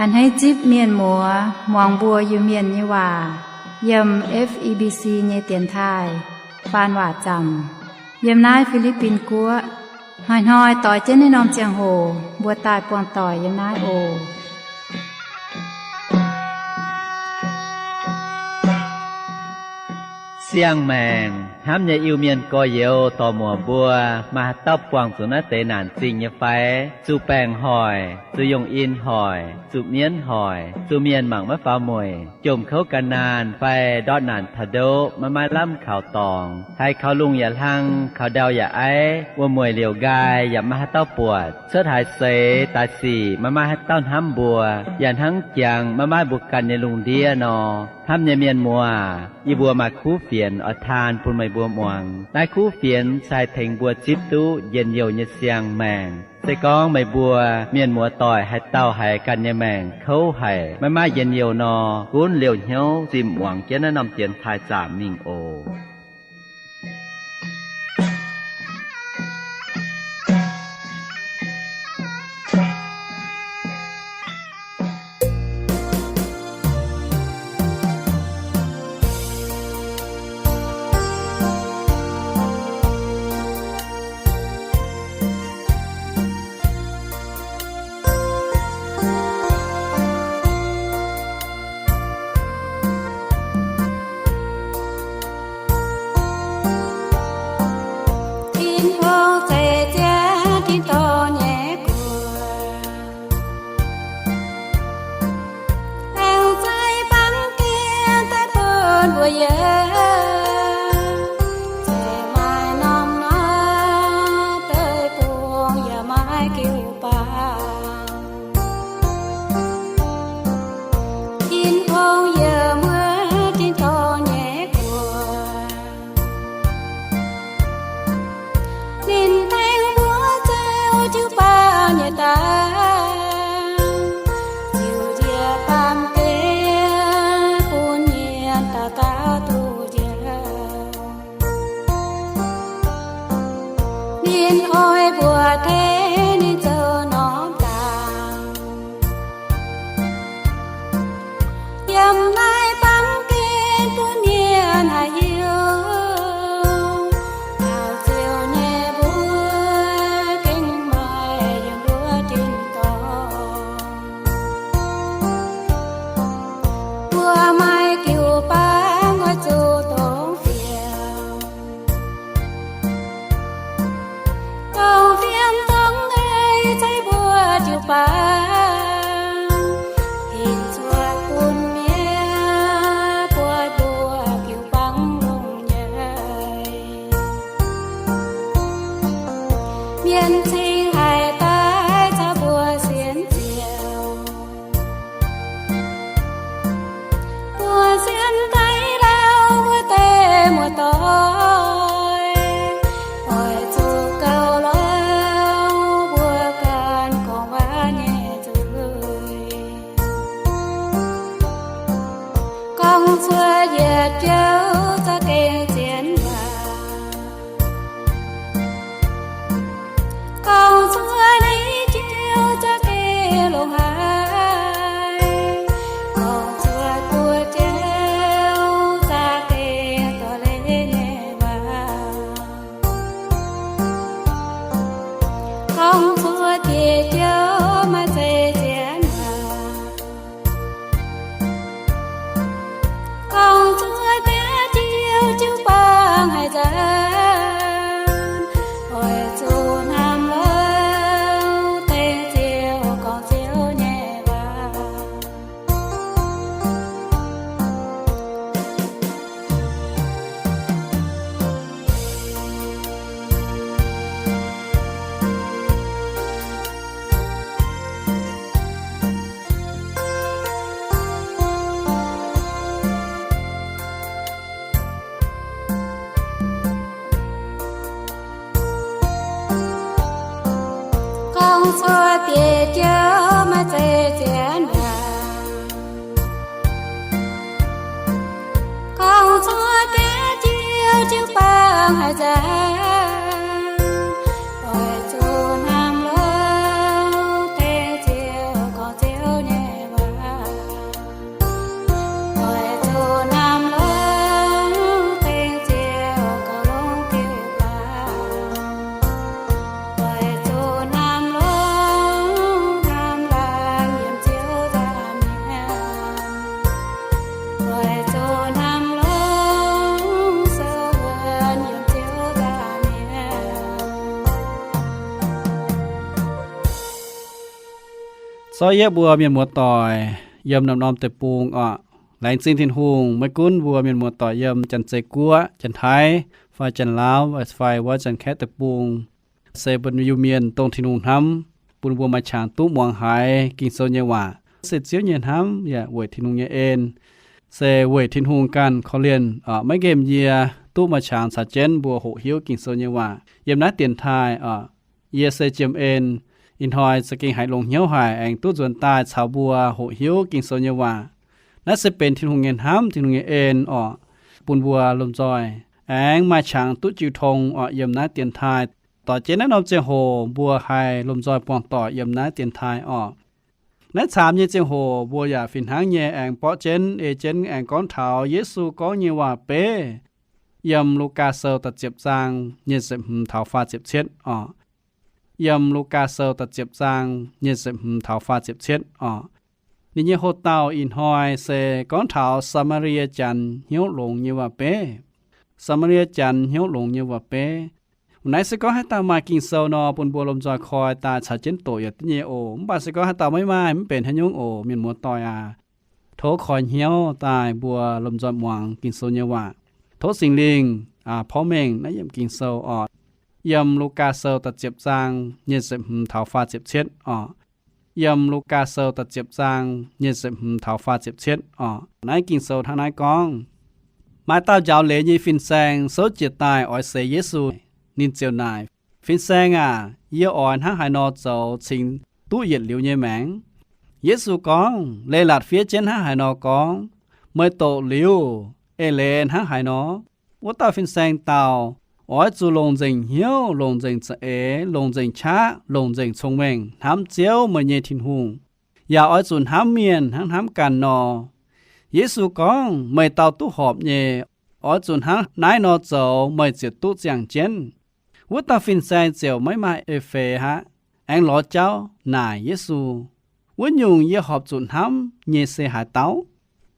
นให้จิบเมียนหมัวมองบัวอยู่เมียนยี่ว่ายำ FEBC เนเตียนไทยปานว่าจำยำนายฟิลิปปินส์กัวหอยต่อยเจ้นในนอมเจียงโหบัวตายปวงต่อยยำนายโอเสียงแมงห้ามอย่าอิวเมียนก็เยวต่อหมัวบัวมาตับกวางสุนัขเตนานจริงอย่าไฟจูแปงหอยจูยงอินหอยจูเมียนหอยจูเมียนหมังมะฟ้ามวยจมเขากันนานไปดอดนานทะโดมาล่ำข่าวตองให้เขาลุงอย่าทังเขาเดาอย่าไอว่ามวยเหลียวกายอย่ามาให้เต้าปวดเสื้อถ่ายเสตาสีมาให้เต้าห้ำบัวอย่าทั้งเจียงมาบุกกันในลุงเดียนอห้ามอย่าเมียนมัวอีบัวมาคู่เฟียนอทานพูนไม่บัวมวงได้คู่เฟียนชายเถงบัวจิบตู้เย็นเยียวเยเสียงแมงใส่กองไม่บัวเมียนมัวต่อยให้เต้าให้กันยาแมงเขาให้ไม่เย็นเยียวนอกุ้นเหลียวเหี้ยวจิมหวังเจ้านำเตียนทายจามนิ่งโอHãy subscribe cho kênh Ghiền Mì Gõ Để không bỏ lỡ ซอยเยบัวเมียนมัวต่อยเยิมนำนอมแต่ปูงแหลงซินทินหุงไม่กุ้นบัวเมียนมัวต่อยเยิมจันเจกัวจันไทยไฟจันลาวไฟว่าจันแค่แต่ปูงเซบันยูเมียนตรงทินหุงทำปุนบัวมาฉางตู้มวงหายกินโซเยว่าเสร็จเสียวเย็นทำอย่าเวททินหุงเยเอ็นเซเวททินหุงกันเขาเรียนไม่เกมเยียตู้มาฉางสาเจนบัวหกหิวกินโซเยว่าเยิมนัดเตียนไทยเยเซเจมเอ็นอินทอยสกิงหายลงเหี่ยวหายแองตู้จวนตายชาวบัวหกหิวกินโซเยว่านั่นจะเป็นทินหุงเงินห้ำทินหุงเงินเอ็นปุนบัวลมจอยแองมาฉางตู้จิวทงเยี่ยมนัดเตียนไทยต่อเจนั้นเอาเจโหบัวไฮลมจอยปองต่อเยี่ยมนัดเตียนไทยนั่นสามเยเจโหบัวอย่าฟินหางเยแองปอเจนเอเจนแองก้อนเถาเยซูก็เยว่าเป้ยำลูกาเซลตัดเจ็บจางเยเสมเถาฟ้าเจ็บเช็ดยำลูกาเซลตัดเจ็บจางเยเสมเถาฟ้าเจ็บเช็ดนี่เยโฮเตาอินหอยเซก้อนเถาสมารีจันเหี่ยวหลงเยว่าเป้สมารีจันเหี่ยวหลงเยว่าเป้ไหนสก็ให้ตามากินเซลนอปนบัวลมจอยคอยตาชาเจนโตอย่าติเยโอบาสก็ให้ตาไม่มามันเป็นทะยงเมียนมัวตอยโถคอยเหี่ยวตายบัวลมจอยหวังกินเซลเยว่าโถสิงลิงพ่อเมงนั่นยำกินเซลยำลูกาเซลตัดเจ็บจางเยเสมเถาฟ้าเจ็บเช็ดยำลูกาเซลตัดเจ็บจางเยเสมเถาฟ้าเจ็บเช็ดนายกินเซลทางนายกองมาเต้าเจ้าเหลยฟินแซงโซเจียตายออยเซเยซูนินเจียวนายฟินแซงเยออ่อนห้าหายนอเจ้าชิงตู้เย็ดเหลียวเยแมงเยซูกองเลหลัดเฟียเจนห้าหายนอกองเมื่อโตเหลียวเอเลนห้าหายนอว่าเต้าฟินแซงเต้า我做龙井晓，龙井之爱，龙井茶，龙井聪明，他们招没嘢天空，也爱做他面，他们干喏。耶稣讲，没到都合嘢，爱做他奶喏做，没就都讲真。我到分散就没买一费哈，俺老早拿耶稣，我用耶合做他嘢些下刀，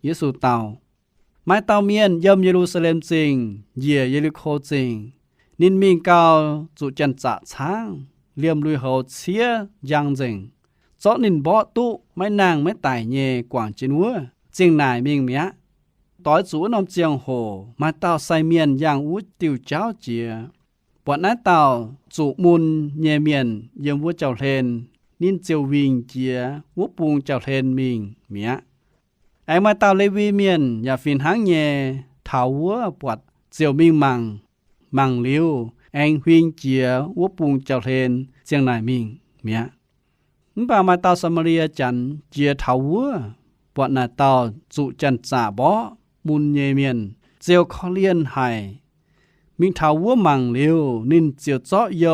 耶稣刀，买刀面ยมเยรูซาเล็มจริงเย่เยริโคจริงนินมิงเกาจุจันจะช้างเลี่ยมลุยเขาเชียยังจริงจอนินบ่ตุไม่นางไม่ตายเย่กว่างจินวัวจริงนายมิงเมียต่อยจูนอมเจียงโหมาเต้าใส่เมียนอย่างอู้ติวเจ้าเจียปวดน้าเต้าจูมุนเย่เมียนเยี่ยมวัวเจ้าเทนนินเจียววิงเจียวัวปุงเจ้าเทนมิงเมียไอ้มาเต้าเลวีเมียนอย่าฟินหางเย่เถาวัวปวดเจียวมิงมังลิวแองหวิงเจียวัวปุงเจ้าเทนเจียงนายมิงเมียนป่ามาเต้าสมารีจันเจียเถาวัวปวดนาเต้าจุจันจ่าบ่มุนเยเมียนเจียวเขาเลียนไห้มิงเถาวัวมังลิวนินเจียวเจาะโย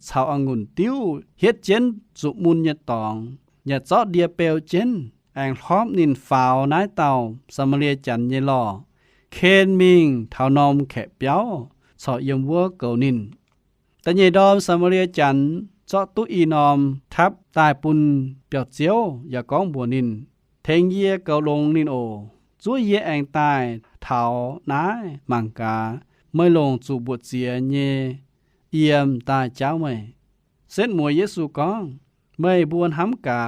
ชาวองุ่นติ้วเฮ็ดเจนจุมุนยะตองยะเจาะเดียเปลเจนแองพร้อมนินฟาวนายเต้าสมารีจันเยลอเคนมิงเถานอมแขะเปียวสอเยี่ยมวัวเก่านินแต่เยดอมสมารีจันเจาะตุอีนอมทับตายปุนเปียวเจียวอย่าก้องบัวนินเทงเย่เก่าลงนินโอจุยเย่แองตายเถานายมังกาไม่ลงจูบวชเจียเยเอี่ยมตายเจ้าไม่เส้นมวยเยซูก้องไม่บวนห้ำกา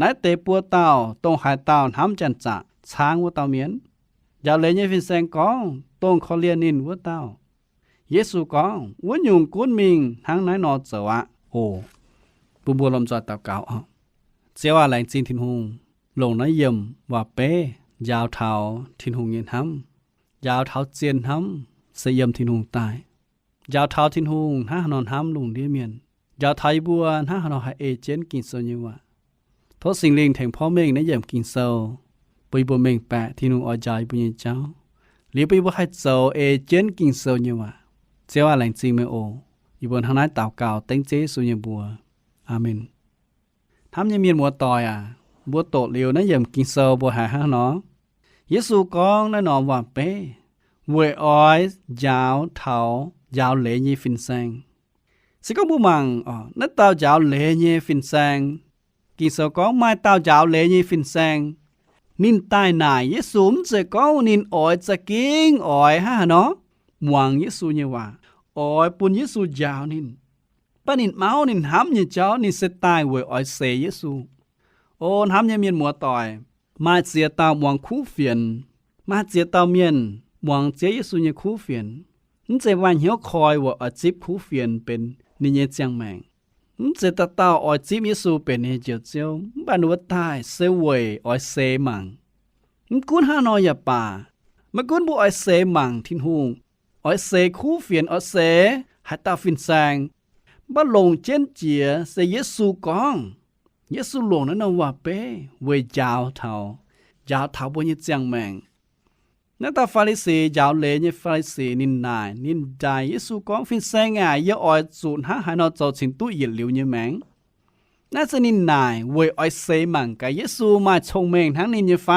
นายเตปัวเต้าตรงหายเต้าห้ำจันจะช้างวัวเต้าเมียนอย่าเลยเยฟินแซงก้องตรงเขาเลียนินวัวเต้าเยซูก้องวัวยุงกุ้นมิงทั้งนายนอเจวะโอ้ปูบัวลมจอดเต่าเก่าเจ้าว่าแหลงจีนทินหงลงน้อยเยี่ยมว่าเป้ยาวเท้าทินหงเย็นห้ำยาวเท้าเจียนห้ำเสียมทินหงตายยาวเท้าทินหงห้านอนห้ำลงเดียเมียนยาวไทยบัวห้านอนหาเอเจนกินโซเยวะทศสิงลิงแทงพ่อเมงในเยี่ยมกินโซปุยบัวเมงแปะทินหงอใจปุยเจ้าหรือปุยบัวให้โซเอเจนกินโซเยวะเจ้าว่าแหลงจีนไม่โออยู่บนทางนั้นเต่าเก่าเต็งเจสุญญบัวอาเมนทำยังมีบัวต่อยบัวโตเหลียวนั่นยังกินเซลบัวหายห้าน้องเยซูกองนั่นนอนว่าเป้เวยอ้อยยาวเท้ายาวเหลยฟินแซงสิก็บูมังนั่นเต่ายาวเหลยฟินแซงกินเซลกองไม่เต่ายาวเหลยฟินแซงนินตายนายเยซูมจะก้าวนินอ้อยจะกิ้งอ้อยห้าน้องมวงเยซูเนี่ยว่าอ้อยปุ่นเยซูยาวนินป้านินเมานินห้ำเนี่ยเจ้านินเสตายเวยอ้อยเสยเยซู ôn hám như miền mùa tỏi mà chia tao mong khu phiền mà chia tao miền mong chia Giêsu như khu phiền nhưng sẽวันhiếuคอยว่าอาจิบคู่เฟียนเป็นนิยจังแมงจะตัดต่ออาจิบเยซูเป็นเจียวเจียวบ้านวัดใต้เสวยอาเสมังกุนฮานอยป่ามากุนบุอาเสมังทิ้งหงอาเสคู่เฟียนอาเสให้ตาฟินแสงบ้านลงเจนเจียเสเยซูกองเยซูหลวงนั้นว่าเป้เวยาวเท่บนนิยจังแมงนักตาฟาริสียาวเลยเนี่ยฟาริสีนินนายนินใจเยซูก้องฟินแสงง่ายเยอะอ้อยสูญหาหายนอเจ้าชิงตู้เย็นเหลียวเนี่ยแมงน่าจะนินนายเวยอ้อยเสมังกับเยซูมาชงเมงทั้งนินเนี่ยไฟ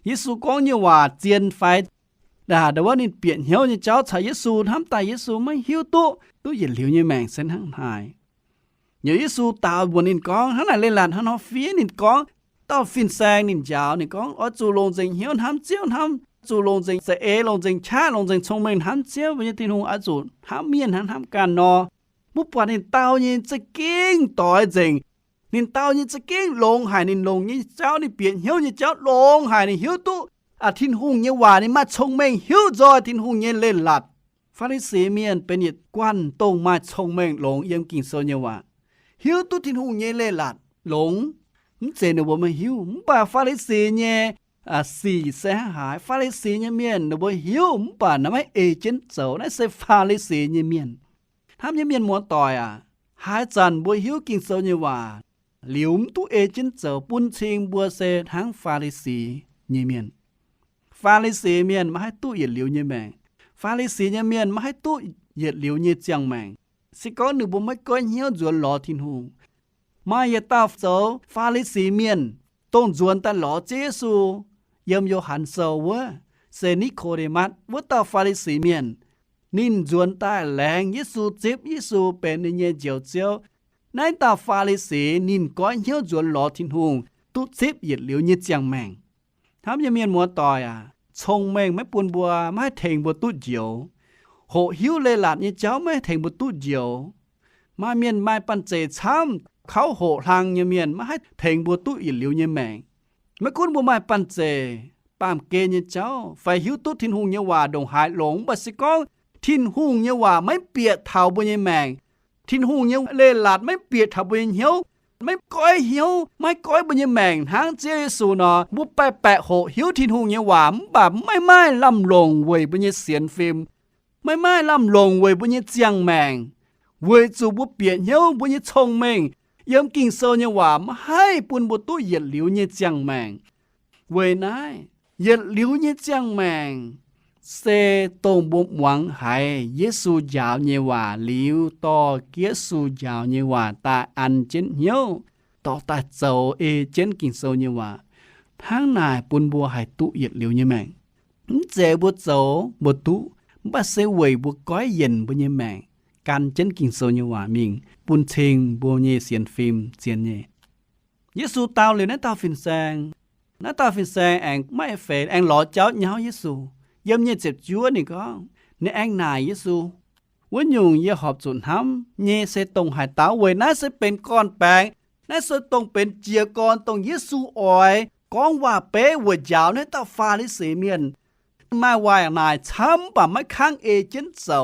เยซูก้องเนี่ยว่าเจียนไฟด่าแต่ว่านินเปลี่ยนเหี้ยวเนี่ยเจ้าชายเยซูทำตายเยซูไม่หิวตู้เย็นเหลียวเนี่ยแมงเส้นทั้งหายเยซูตาวบนนินก้องทั้งไหนเลยหลานทั้งนอฟีนินก้องต้าฟินแสงนินยาวนินก้องอ้อยจูลงเจงเหี้ยวทำเจียวทำจูลงจริงเสเอลงจริงชาลงจริงชงเมงหันเจียววันที่หงอาจูหาเมียนหันทำการนอมุปปานินเต้ายินจะกิ้งต่อยจริงนินเต้ายินจะกิ้งลงหายนินลงนี่เจ้านี่เปลี่ยนเหี้ยวนี่เจ้าลงหายนี่เหี้ยวตู้อาทินหงเนี่ยว่านี่มาชงเมงเหี้ยวจอยทินหงเนี่ยเล่นหลัดฟาริสีเมียนเป็นเหตุกวนตรงมาชงเมงลงเยี่ยมกิ่งโซเนี่ยว่าเหี้ยวตู้ทินหงเนี่ยเล่นหลัดหลงมันเจนว่ามันเหี้ยวมันป่าฟาริสีเนี่ยสี่เสียหายฟาริสีเนี่ยเมียนหนูบ่หิวป่านน้ำไม่เอเจนเจ้านั่นเสฟาริสีเนี่ยเมียนทำเนี่ยเมียนมัวต่อยหายจันบ่หิวกินเจ้าเนี่ยว่าหลิวมตู้เอเจนเจ้าปุ่นชิงบัวเซทั้งฟาริสีเนี่ยเมียนฟาริสีเมียนมาให้ตู้เหยียดหลิวเนี่ยแมงฟาริสีเนี่ยเมียนมาให้ตู้เหยียดหลิวเนี่ยเจียงแมงสิก้อนหนูบ่ไม่ก้อยเหี้ยวจวนหล่อทินหูมาอย่าตาเจ้าฟาริสีเมียนต้องจวนแต่หล่อเจซูยมโยหันเซวะเซนิโคเดมัสวัตตาฟาริสีเมียนนินจวนใต้แหลงเยซูจิบเยซูเป็นนิเยเจียวเจียวในตาฟาริสีนินก้อยเหี้ยวจวนหล่อทินหงตุจิบเหยียดเหลียวเยเจียงแมงทำยาเมียนมัวต่อยชงแมงไม่ปูนบัวไม่เถงบัวตุเจียวโหหิวเลยหลาดเนี่ยเจ้าไม่เถงบัวตุเจียวมาเมียนไม่ปันเจช้ำเขาโหทางยาเมียนไม่ให้เถงบัวตุเหยียดเหลียวเยแมงเมื่อคุณบ่มาปันเจปามเกยเจ้าไฟหิวตุทินหุงเยว่าดงหายหลงบัสิกองทินหุงเยว่าไม่เปียเท่าบ่ยแมงทินหุงเยเลหลาดไม่เปียเท่าบ่ยเหียวไม่ก้อยเหียวไม่ก้อยบ่ยแมงทางเจซูนอบุไปแปะโหหิวทินหุงเยว่าแบบไม่ลำลงเวยบ่ยเสียนฟิล์มไม่ลำลงเวยบ่ยเจียงแมงเวยจูบุเปียเหียวบ่ยชงแมงยามกิ่งโซเนี่ยว่ามาให้ปุ่นบุตู้เหยียดหลิวเนี่ยจังแมงเวยนายเหยียดหลิวเนี่ยจังแมงเซตงบุหวังให้เยซูยาวเนี่ยว่าหลิวต่อเยซูยาวเนี่ยว่าตาอันเจนเหียวต่อตาเจ้าเอเจนกิ่งโซเนี่ยว่าทั้งนายปุ่นบัวให้ตู้เหยียดหลิวเนี่ยแมงเจบัวเจ้าบัวตู้บัดเซเวยบัวก้อยเย็นบัวเนี่ยแมงการเจนกิ่งโซเนี่ยว่ามิงปุ่นเชงบัวเนี่ยเสียนฟิล์มเสียนเนี่ยเยซูตาวเลยนะตาฟินแซงนะตาฟินแซงแองไม่เฟดแองหล่อเจ้าเงาเยซูยำเนี่ยเจ็บจั่วนี่ก็ในแองนายเยซูวันยุงเยหอบจุนห้ำเนี่ยเสตรงหายตาเวยน่าจะเป็นก้อนแปงน่าจะตรงเป็นเจียกอนตรงเยซูอ่อยก้องว่าเป๊ะวัวยาวในตาฟาริสีเมียนไม่วายนายช้ำป่ะไม่ข้างเอเจนเจ้า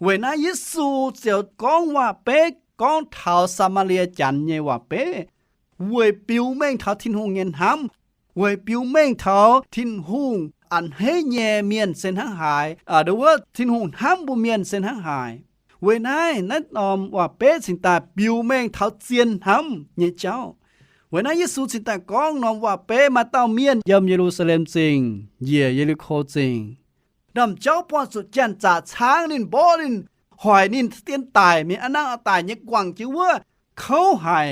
เวน่าเยซูเจียวก้องว่าเป๊ะก้องเท้าสามาเรียจันเนี่ยว่าเป๊ะเวยปิวแม่งเท้าทินหงเงินห้ำเวยปิวแม่งเท้าทินหงอันเฮแย่เมียนเส้นหางหายเดี๋ยวว่าทินหงห้ำบุเมียนเส้นหางหายเวนายนั่นนอมว่าเป๊ะสินตาปิวแม่งเท้าเจียนห้ำเนี่ยเจ้าเวนายเยซูสินตากองนอมว่าเป๊ะมาเต้าเมียนยำเยรูซาเล็มจริงเย่เยริโคจริงนำเจ้าป้อนสุดเจนจ่าช้างนินบ่นินหอยนินเตียนตายมีอันนั่งตายเนี่ยกว่างจิ๋วว่าเขาหาย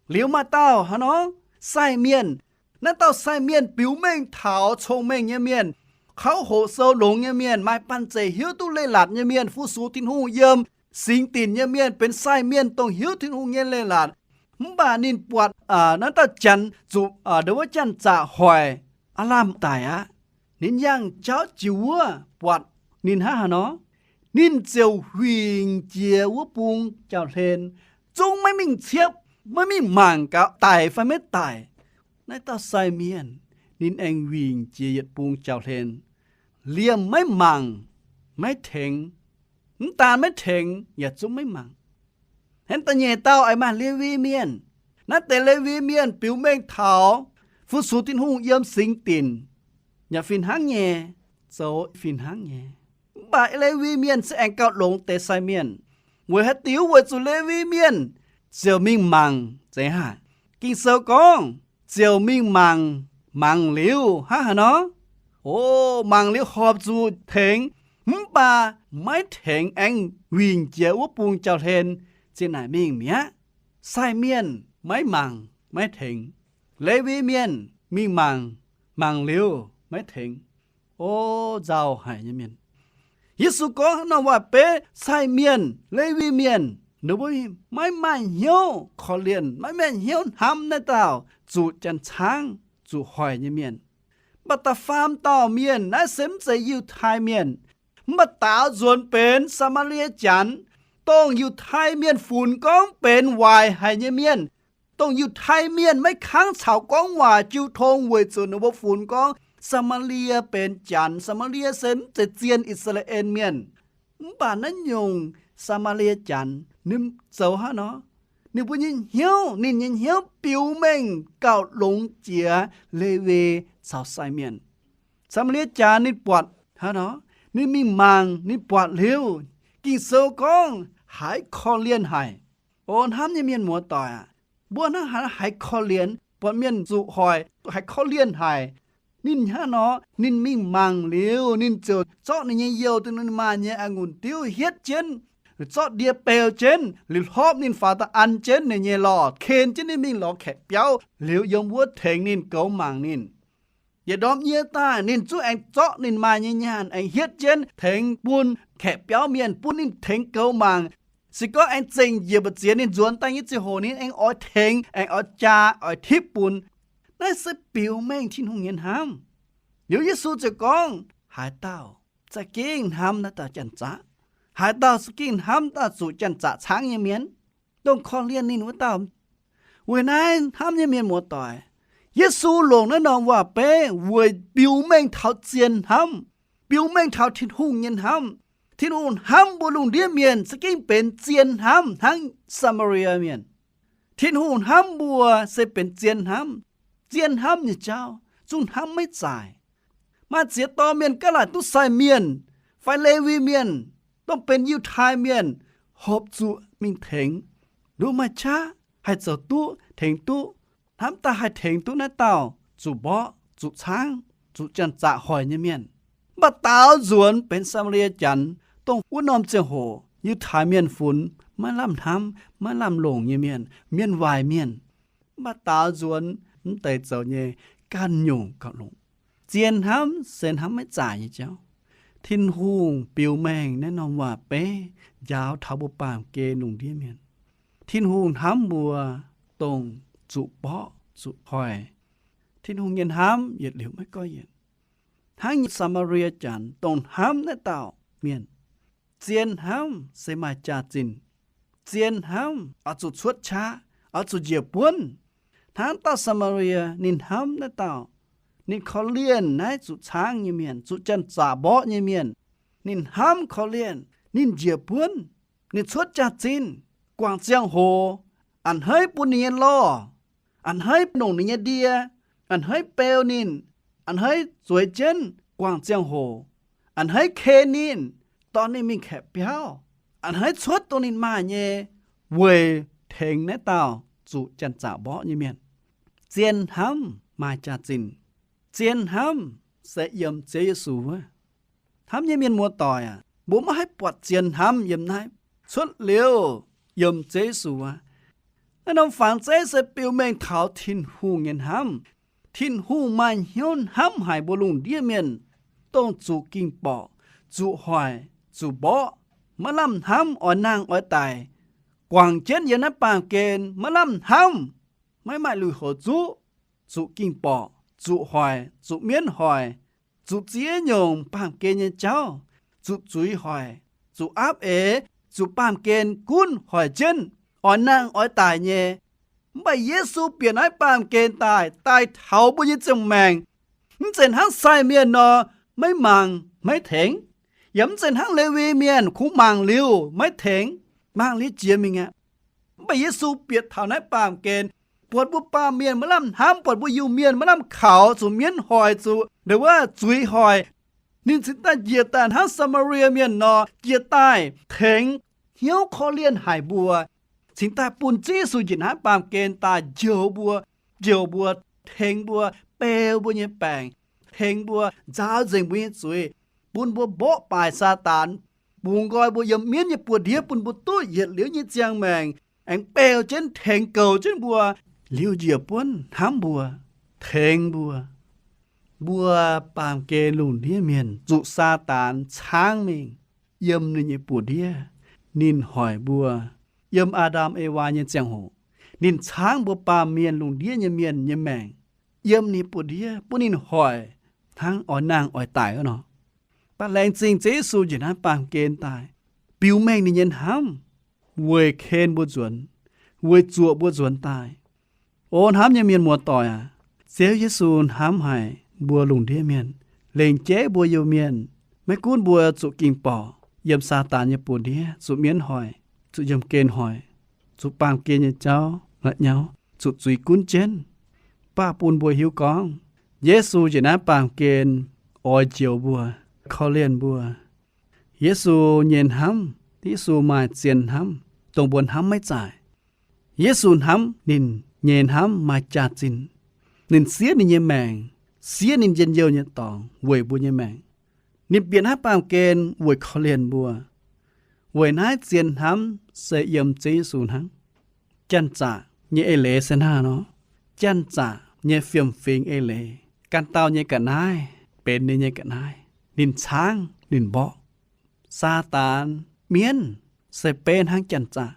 เหลียวมาเต้าฮะน้องไส้เมียนนั่นเต้าไส้เมียนปิวแม่งเท้าชงแม่งเมียนเขาโหโซหลงเมียนไม้ปั้นเจหิวตุเลหลัดเมียนฟูสูทินหูเยิมสิงตินเมียนเป็นไส้เมียนตรงหิวทินหูเเลหลัดบ้านินปวดนั่นเต้าจันจุเดี๋ยวว่าจันจ่าหอยอารามตายนินยังเจ้าจิ๋วปวดนินฮะเนาะนินเจียวหวิงเจียวปุงเจ้าเทนจงไม่มิ่งเชียบ ไม่มีมังกะตายไฟไม่ตายในตาไซเมียนนินเองวิ่งเจียดปูงเจ้าเทนเลี่ยมไม่มังไม่เถงน้ำตาลไม่เถงอย่าจุ้มไม่มังเห็นตาเย่เต้าไอ้มาเลวีเมียนนั่นแต่เลวีเมียนปิวเม่งเถาฟุสูตินหูเยี่ยมสิงตินอย่าฟินหางเย่โซฟินหางเย่บ่าเลวีเมียนแสงเก่าลงเตไซเมียนเวฮัตติวเวจุเลวีเมียนเจียวมิ่งมังใจหากินเซลกองเจียวมิ่งมังเหลียวฮะเนาะโอ้มังเหลียวขอบจูเถงบ่าไม่เถงเองวิ่งเจียวว่าปูงเจ้าเทนเจนไหนมิ่งเมียไซเมียนไม่มังไม่เถงเลวีเมียนมิ่งมังเหลียวไม่เถงโอ้เจ้าหายเมียนยิสุก็นว่าเปไซเมียนเลวีเมียนนึกว่าไม่มาเหี่ยวขอเรียนไม่แม่เหี่ยวทำในเต่าจูจันช้างจูหอยเมียนบัตรฟาร์มต่อเมียนน่าเสมใจอยู่ไทยเมียนบัตรส่วนเป็นสมาเลียจันต้องอยู่ไทยเมียนฝุ่นก้องเป็นวายให้เมียนต้องอยู่ไทยเมียนไม่ค้างเฉาก้องว่าจิวทงเวจนว่าฝุ่นก้องสมาเลียเป็นจันสมาเลียเซมจะเจียนอิสราเอลเมียนบ้านนั้นยงสมาเลียจันนึมเจ้าฮะเนาะนี่ปุ่นยินเหี่ยวนี่ยินเหี่ยวปิวเม่งเก่าหลงเจียเลเวสาวไซเมียนสมาเลียจันนี่ปวดฮะเนาะนี่มีมังนี่ปวดเลี้ยวกินเซลกองหายคอเลียนหายโอนห้ามยังเมียนหัวต่อยบัวนั้นหายคอเลียนปวดเมียนสุหอยหายคอเลียนหายนินฮะเนาะนินมิ่งมังเลี้ยวนินเจอเจาะนี่เยี่ยวตัวนั้นมาเนี่ยองุ่นติ้วเฮ็ดเจนเจาะเดียเปลเจนหรือฮอบนินฟาตาอันเจนเนี่ยหลอดเคนเจนนี่มิ่งหลอแขกเปียวเหลียวยมวัวเถงนินเกามังนินอย่าดอมเยี่ยตานินจู้แองเจาะนินมาเนี่ยยานแองเฮ็ดเจนเถงปุนแขกเปียวเมียนปุนนินเถงเกามังสิก็แองเจงเยี่ยบเจียนินจวนตั้งยิ่งจะโหนินแองอ้อยเถงแองอ้อยจ่าอ้อยทิพปุนนั่นสิปิวแม่งที่หงเงินห้ามเดี๋ยวเยซูจะกองหายเต้าจะกินห้ามนะตาจันจ้าหายเต้าสกินห้ามตาสู่จันจ้าช้างยังเมียนต้องคอเลียนนินว่าเต้าเวนัยห้ามยังเมียนหมดต่อยเยซูหลงแน่นอนว่าเป้เวยปิวแม่งเท้าเจียนห้ามปิวแม่งเท้าทิ้งหุ่งเงินห้ามทิ้งหุ่งห้ามบุลุงเดียเมียนสกินเป็นเจียนห้ามทั้งซามารียเมียนทิ้งหุ่งห้ามบัวเสเป็นเจียนห้ามเนี่ยเจ้าจุนห้ามไม่จ่ายมาเสียต่อเมียนก็หลายตุไซเมียนไฟเลวีเมียนต้องเป็นยิวไทยเมียนหอบจุมิงเถงดูมาช้าให้เจ้าตู้เถงตู้ทำตาให้เถงตู้นั่นเต่าจุบ่อจุช้างจุจันจ่าหอยเนี่ยเมียนบัดตาวจวนเป็นสามเรียจันต้องอุนอมเจโหยิวไทยเมียนฝุ่นมาล่ำทำมาล่ำหลงเนี่ยเมียนวายเมียนบัดตาวจวนแต่เจ้าเนี่ยการหยุ่งกับลงเจียนห้ำเส้นห้ำไม่จ่ายเจ้าทิ้นหูงปิวแมงแน่นอนว่าเป๊ยาวเท้าบุปามเกนุ่งเดียเมียนทิ้นหูงห้ำบัวตรงจุเปาะจุหอยทิ้นหูงเย็นห้ำเหยียดเหลียวไม่ก็เย็นทั้งสามาเรียจันตรงห้ำในเต่าเมียนเจียนห้ำเสมาจาจินเจียนห้ำเอาจุดชวดช้าเอาจุดเหยียบป้วนทั้งเต่าสามาเรียนินห้ำในเต่านินเขาเลียนนายจุช้างเมียนจุจันจ่าบ่อเมียนนินห้ามเขาเลียนนินเจียปุ้นนินชดจัดจินกวางเจียงโหอันเฮยปุนเนียนล่ออันเฮยหนุ่งเนียเดียอันเฮยเปลนินอันเฮยสวยเจนกวางเจียงโหอันเฮยเคนินตอนนี้มีแขกเปียวอันเฮยชดตัวนินมาเยเวยเถงในเต่าจุจันจ่าบ่อเมียนเจียนห้ามมาจาจินเจียนห้ำเสียยมเจยสูห้ำยังมีมัวต่อยบุมาให้ปวดเจียนห้ำยมนายชุดเลี้ยวยมเจยสูแล้วน้องฝันเจเสปิวเมงเท้าทิ้นหูเงินห้ำทิ้นหูมาเหี่ยวห้ำหายบุลุงเดียเมียนต้องจูกิ่งปอจูหอยจูบ่อมะลำห้ำอ่อนนางอ่อยตายกวางเจนยันนับปางเกณฑ์มะลำห้ำไม่ลุยหัวจูกิ่งปอจุหอยจุเมียนหอยจุเจียยงปามเกณฑ์เจ้าจุจุยหอยจุอาบจุปามเกณฑ์กุ้นหอยเจนอ่อนนางอ่อยตายเย Bà Giê-xu biển ai bàm kên tài thảo bùi như chồng màng. Trên hắn sai miền nó mấy màng mấy thén. Dẫm trên hắn lê vi miền cũng màng liêu mấy thén. Màng lý chia mình ạ. Bà Giê-xu biển thảo nái bàm kên. Bột bùa bà miền mà làm hám bột bùa yêu miền mà làm khảo dù miền hỏi dù. Đểว่าchuối hỏi. Nên chúng ta diệt tàn hắn Samaria miền nó diệt tài thén. Hiếu khó liên hải bùa. Chúng ta bùn chế sử dụng hát bàm kên ta dầu bùa, thèn bùa, bèo bùa như bàng, thèn bùa, giáo dành bùa như chuối, bùn bùa bó bài sa tán, bùn gọi bùa yếm miến như bùa đĩa bùn bùa tối diệt liễu như giang màng, anh bèo trên thèn cầu trên bùa, liễu diệt bùn hám bùa, thèn bùa bàm kên lùn đĩa miền, dụ sa tán, sáng mình, yếm như bùa đĩa, nín hỏi bùa, yếm Adam Eva như chàng hồ. Nín sáng bố bà miền lùng đĩa như miền như mẹng. Yếm ní bố đĩa bố nín hỏi. Thang ỏi nàng ỏi tài ở nó. Bà lệnh trình chế xu dĩ nán bàm kên tài. Biếu mẹng ní nhân hám. Quê khen bố duẩn. Quê chùa bố duẩn tài. Ôn hám như miền mùa tỏi à. Xéo yế xu hám hải bùa lùng đĩa miền. Lệnh chế bùa yêu miền. Mấy cuốn bùa trụ kinh bỏ. Yếm sa tàn như bố đĩa trụ miền hỏi. Chú dâm kên hỏi. Chú bàm kên như cháu. Ngợi nhau. Chú dùi cún chên. Bà bùn bùa hiếu con. Giê-xu chỉ ná bàm kên. Ôi chiều bùa. Khó liên bùa. Giê-xu nhìn hắm. Giê-xu mà chiên hắm. Tổng buồn hắm mấy giải. Giê-xu hắm. Nhìn nhìn hắm mà chá chinh. Nhìn xía nhìn như mẹng. Xía nhìn dân dâu như tỏng. Quầy bùa như mẹng. Nhìn biển hát bàm kên. Quầy khó liên bùa. Quầy nái chiên hắm. Sẽ yếm chế xuống hắm. Chân trả như ê lệ sen hà nó. Chân trả như phiềm phình ê lệ. Căn tao như cả nai. Bên như cả nai. Nín sáng, nín bọ. Sa tàn, miên. Sẽ bên hăng chân trả.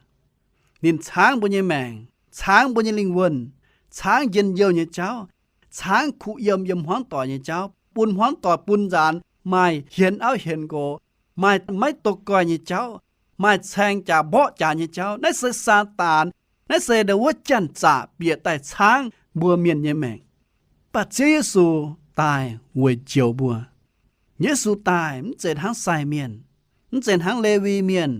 Nín sáng bố như mẹng. Sáng bố như linh quân. Sáng dân dâu như cháu. Sáng khu yếm hoang tỏi như cháu. Bùn hoang tỏi bùn dàn. Mai hiền áo hiền gỗ. Mai mấy tục coi như cháu. Mai sang trả bọ trả như cháu. Nói sẽ sa tàn. Nói sẽ đềuว่าจันจ่าเบียแต่ช้างบัวเมียนเยแมงปัจเจเยซูตายเวยเจียวบัวเยซูตายมันเจ็ดหางไซเมียนมันเจ็ดหางเลวีเมียน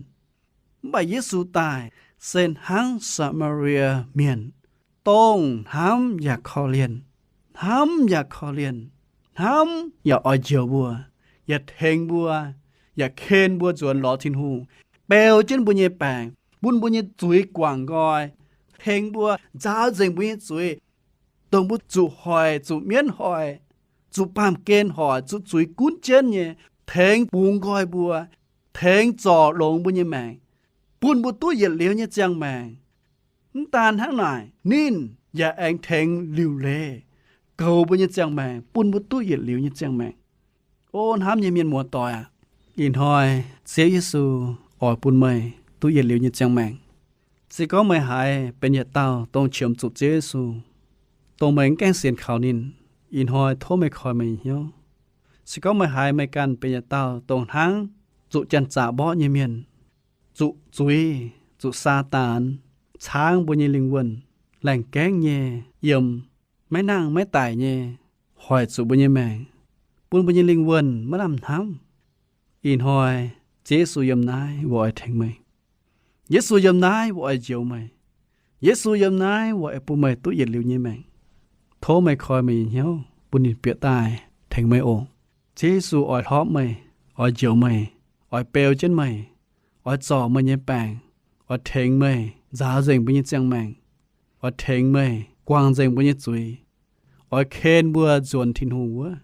บ่เยซูตายเส้นหางซามาเรียเมียนต้องทำอยากขอเรียนทำอยากขอเรียนทำอยากอ้อยเจียวบัวอยากเทงบัวอยากเคนบัวจวนหล่อทินหูเปลวจิ้นบุญเยแปงบุญnhư chuối quảng gọi thèn bùa giáo dành buôn như chuối đồng bút chủ hỏi chủ miến hỏi chủ bàm kên hỏi chủ chuối cuốn chân như thèn buông gọi bùa thèn trò lộn buôn như màng buôn bút túi nhiệt liễu như chăng màng tàn hãng này nín và anh thèn liều lệ cầu buôn như chăng màng buôn bút túi nhiệt liễu như chăng màng ôn hám như miền mùa tỏi à in hỏi xéo Giê-xu ở buôn mây tôi yên liệu như chẳng mạng. Chỉ có mấy hại bên nhà tao tông chiếm chụp Giê-xu. Tông mấy kén xiên khảo nín. In hỏi thô mấy khỏi mình hiểu. Chỉ có mấy hại mấy căn bên nhà tao tông háng. Dụ chân trả bó như miền. Dụ dùi. Dụ sa tàn. Sáng bố như linh quân. Lành kén nhé. Yếm. Mấy năng mấy tài nhé. Hỏi dụ bố như mẹ. Bố như linh quân mới làm thám. In hỏi Giê-xu yếm nái vội thành mày. Giê-xu yếm nái vội chiều mày. Giê-xu yếm nái vội bố mày tốt nhiệt liều như mày. Thô mày khỏi mày hiểu. Bố nhìn biết tài thành mày ổn. Giê-xu ỏi hóp mày. Ỏi chiều mày. Ỏi bèo trên mày. Ỏi giỏ mày như bàng. Ỏi thèn mày. Giáo dành bố như chăng màng. Ỏi thèn mày. Quang dành bố như chuối. Ỏi khen bùa dồn thìn hùng quá.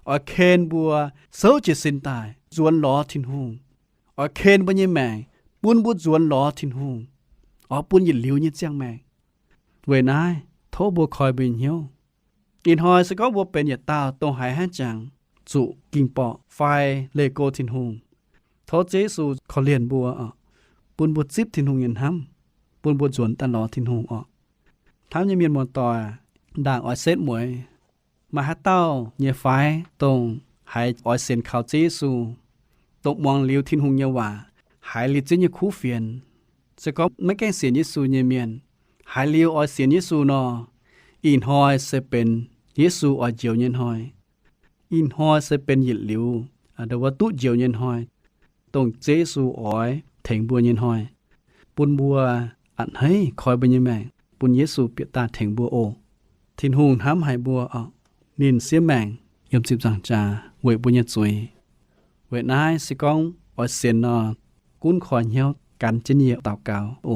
Ỏi khen bùa xấu chỉ xin tài. Dồn ló thìn hùng. Ỏi khen bố như màng. Buôn bút dồn ló thìn hùng. Ỏi buôn nhiệt liều như chăng màng. Về nai. Thô bùa khỏi bình hiếu. In hỏi sẽ có bùa bên nhiệt tao tông hải hát chẳng. Dụ kinh bọ. Phai lê cô thìn hùng. Thô Giê-xu khó liền bùa. Buôn bút zíp thìn hùng nhìn hăm. Buôn bút dồn tàn ló thìn hùng. Thám như miền mòn tòa. Đảng ỏi xếp muối. Mà hát tao nhé phái tông hải ỏi xên khảo Giê-xu. Tông mong liêu thìn hùng như hòa. Hải liệt dưới như khu phiền. Sẽ có mấy cái xỉn Giê-xu như miền. หายเลียวออยเสียนเยซูนออินหอยเสเป็นเยซูออยเจียวเย็นหอยอินหอยเสเป็นหยิดหลิวเดวตุเจียวเย็นหอยตรงเจซูออยเถงบัวเย็นหอยปุนบัวอันให้คอยบัญญัติแมงปุนเยซูเปียตาเถงบัวโอทินหุงห้ำหายบัวออกนินเสียแมงยมสิบสังจาเวบุญญจุยเวนายสิกองออยเสียนนอกุ้นคอยเหี้ยวกันเจเนียตาวกาวโอ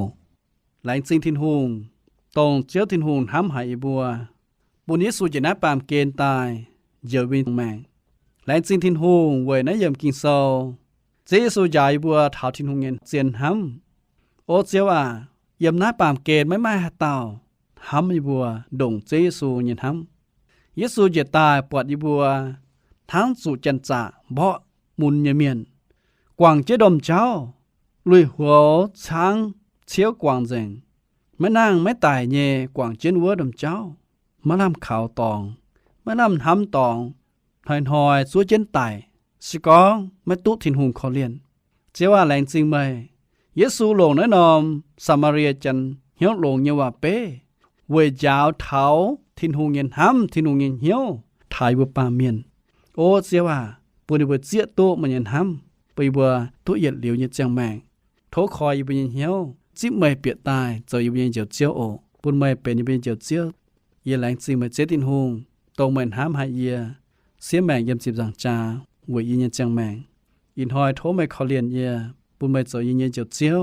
หลายสิ่งทินหุงตรงเจ้าทินหุงห้ำหายบัวปุนเยซูจะนับปามเกณฑ์ตายเยวินแมงหลายสิ่งทินหุงเวนายยมกินโซเจสูใหญ่บัวเท้าทินหุงเงินเสียนห้ำโอเจียวยมนับปามเกณฑ์ไม่หาเต่าห้ำยบัวดงเจสูเงินห้ำเยซูจะตายปวดยบัวทั้งสุจันจ่าเพาะมุนเยเมียนกวางเจดมเจ้าลุยหัวช้างเชียวกวางเจงไม่นางไม่ตายเย่กวางเจนวัวดมเจ้ามาลำขาวตองมาลำทำตองหอยหอยสัวเจนไตสกองไม่ตุทินหุงเขาเลียนเจ้าว่าแรงจริงไหมเยซูหลงน้อยนอมสามาเรียจันเหี้ยวหลงเยว่าเป้เวยยาวเท้าทินหุงเงินห้ำทินหุงเงินเหี้ยวถ่ายบัวปาเมียนโอ้เจ้าว่าปูนบัวเจี๊ยโตมันยันห้ำไปบัวตุเหยียดเหลียวยันเจียงแมงโถคอยบัวยันเหี้ยวจิบไม่เปียตายเจ้าบัวยันเจียวเจียวโอปูนไม่เป็นบัวยันเจียวเจียวเยี่ยแรงจริงมาเจตินหุงตรงเหมือนห้ำหายเยี่ยเสียแมงยำสิบสังจาเวยยันเจียงแมงอินหอยโถไม่เขาเลียนเยี่ยปูนไม่เจ้ายันเจียวเจียว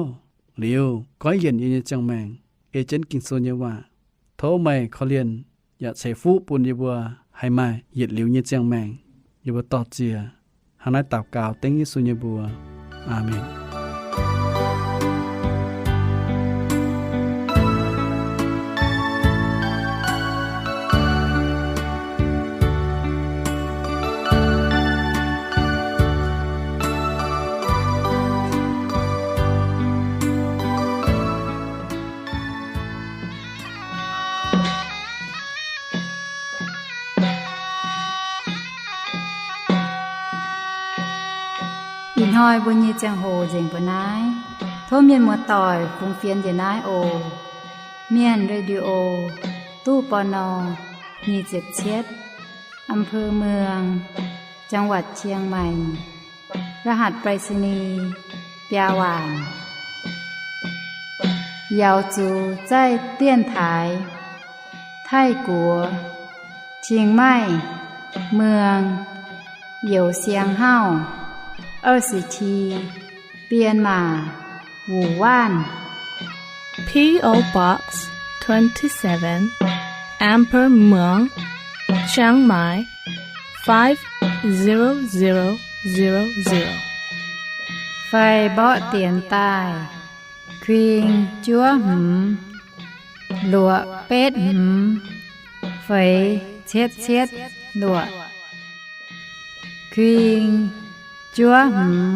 เหลียวก้อยเย็นยันเจียงแมงเอเจนกินโซเยว่าโถไม่เขาเลียนอย่าใส่ฟูปูนยบัวให้มาเหยียดเหลียวยันเจียงแมงยบัวต่อเจียหานายตาวกาวเต็งยิสุญญบัวอาเมนอินหอยบุญยีเจียงโหเจียงปนายโทเมียนมัวต่อยฟุงเฟียนเจนายโอเมียนเรดิโอตู้ปอนอมีเจ็ดเช็ดอำเภอเมืองจังหวัดเชียงใหม่รหัสไปรษณีย์ปยาหวานยาวจูใจเตี้ยนถ่ายไทกัวเชียงใหม่เมืองเหยี่ยวเซียงเฮ้า24เปียนมาหูว่าน P.O. Box 27 Ampere Muang Chiang Mai 50000 ไฟเบาะเตียนใต้ควิงจัวหืมหลัวเป็ดหืมไฟเช็ดหลัวควิงจัวหืม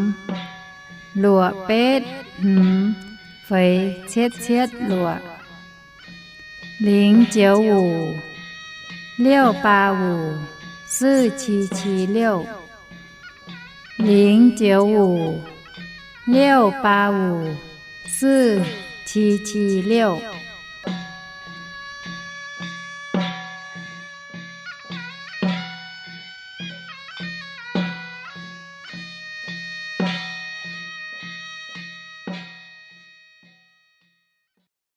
หลัวเป็ดหืมไฟเช็ดหลัวหลิงเจียวหูเลี้ยวปลาหูซื่อชีเลี้ยวหลิงเจียวหูเลี้ยวปลาหูซื่อชีเลี้ยว